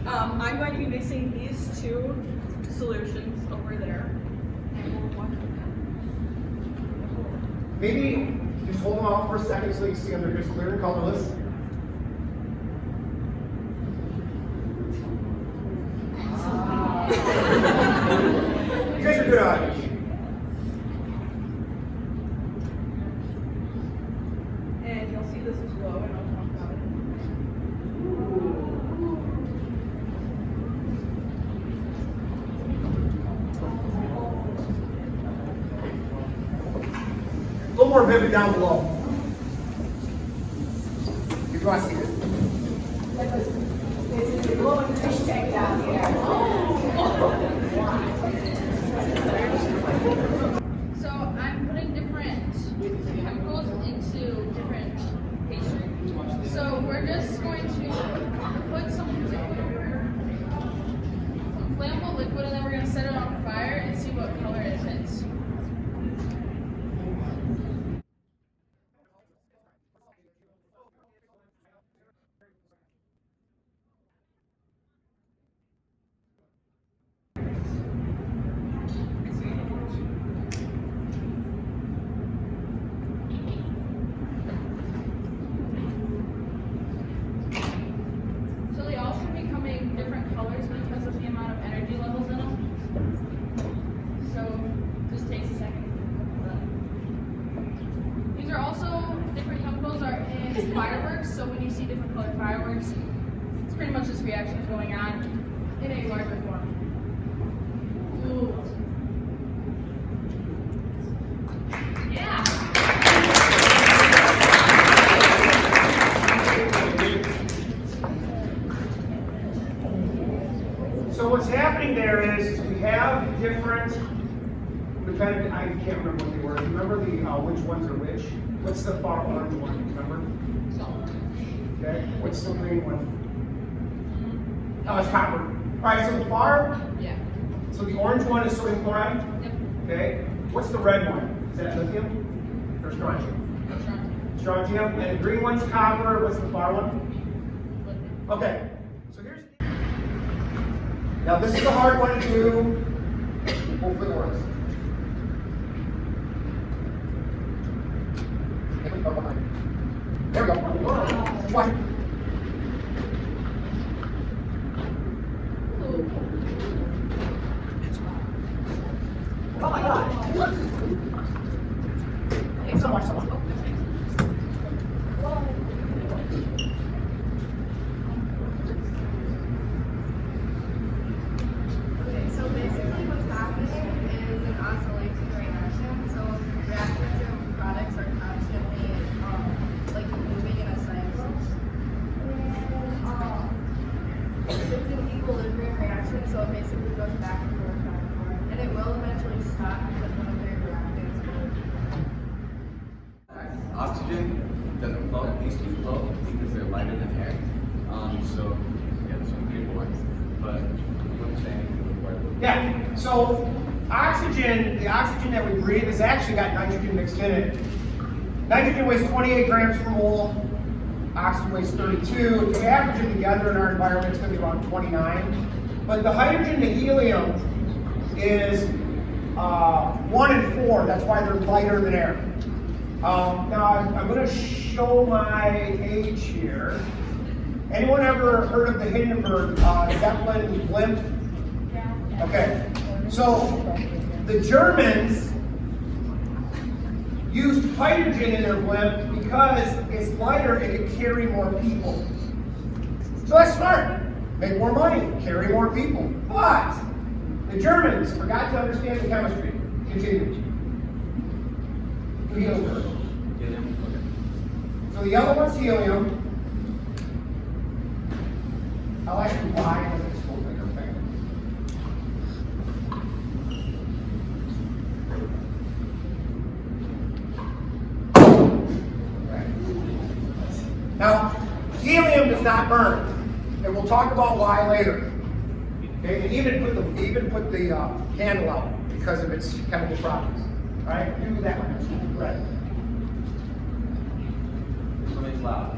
I'm going to be mixing these two solutions over there. Maybe just hold them out for a second so you can see them. They're just clear and colorless. You guys are good at it. And you'll see this is low, and I'll talk about it. A little more vivid down below. You can see it. Basically blowing fish tank down here. So I'm putting different chemicals into different pastry. So we're just going to put some flammable liquid, and then we're going to set it on fire and see what color it hits. So they all should be coming different colors because of the amount of energy levels in them. So just takes a second. These are also different chemicals are in fireworks. So when you see different colored fireworks, it's pretty much this reaction is going on in a larger form. Ooh. Yeah. So what's happening there is we have different, depending, I can't remember what they were. Remember the which ones are which? What's the far orange one? Remember? Okay. What's the green one? Oh, it's copper. All right. So the far. Yeah. So the orange one is sodium chloride. Yep. Okay. What's the red one? Is that lithium or strontium? Strontium. And the green one's copper. What's the far one? Okay. So here's. Now this is a hard one to do. Hopefully it works. There we go. What? Oh my gosh. So much, so much. Okay, so basically what's happening is an oscillation reaction. So reactants and products are constantly like moving in a cycle. And it's an equilibrium reaction, so it basically goes back and forth, back and forth. And it will eventually stop because one of their reactants will. Oxygen doesn't flow, needs to flow because they're lighter than air. So yeah, that's what people like. But what I'm saying is Yeah, so oxygen, the oxygen that we breathe has actually got nitrogen mixed in it. Nitrogen weighs 28 grams per mole, oxygen weighs 32. If you average them together in our environment, it's going to be around 29. But the hydrogen to helium is 1 and 4. That's why they're lighter than air. Now, I'm going to show my age here. Anyone ever heard of the Hindenburg Zeppelin blimp? Okay, so the Germans used hydrogen in their blimp because it's lighter and it can carry more people. So that's smart. Make more money, carry more people. But the Germans forgot to understand the chemistry. Continue. The helium curve. So the yellow one's helium. I'll ask you why it doesn't explode like a thing. Now, helium does not burn, and we'll talk about why later. Okay, and even put the candle out because of its chemical properties. All right, do that one. Right. This one is loud.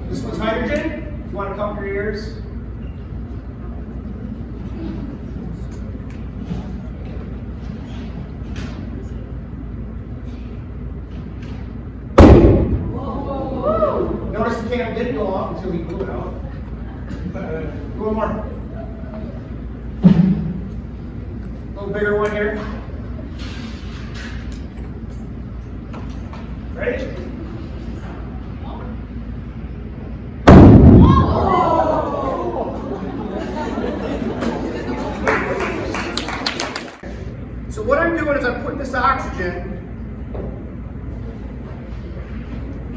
This one's hydrogen. You want to cover your ears? we blew it out. One more. A little bigger one here. Ready? So what I'm doing is I'm putting this oxygen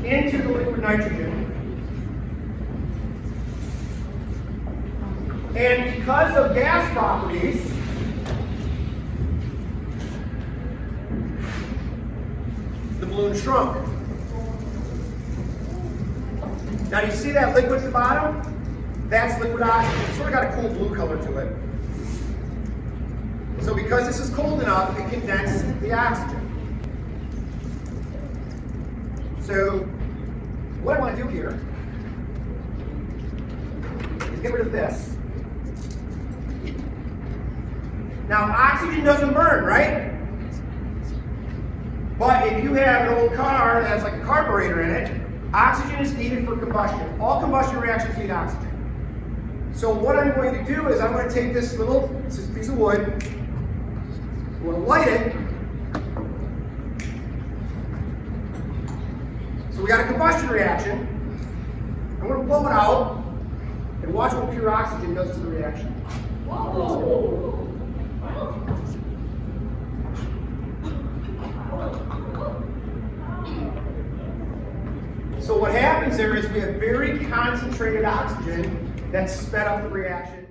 into the liquid nitrogen. And because of gas properties, the balloon shrunk. Now you see that liquid at the bottom? That's liquid oxygen. It's sort of got a cool blue color to it. So because this is cold enough, it condensed the oxygen. So what I want to do here is get rid of this. Now oxygen doesn't burn, right? But if you have an old car that has like a carburetor in it, oxygen is needed for combustion. All combustion reactions need oxygen. So what I'm going to do is I'm going to take this piece of wood, I'm going to light it. So we got a combustion reaction. I'm going to blow it out and watch what pure oxygen does to the reaction. Whoa. So what happens there is we have very concentrated oxygen that sped up the reaction.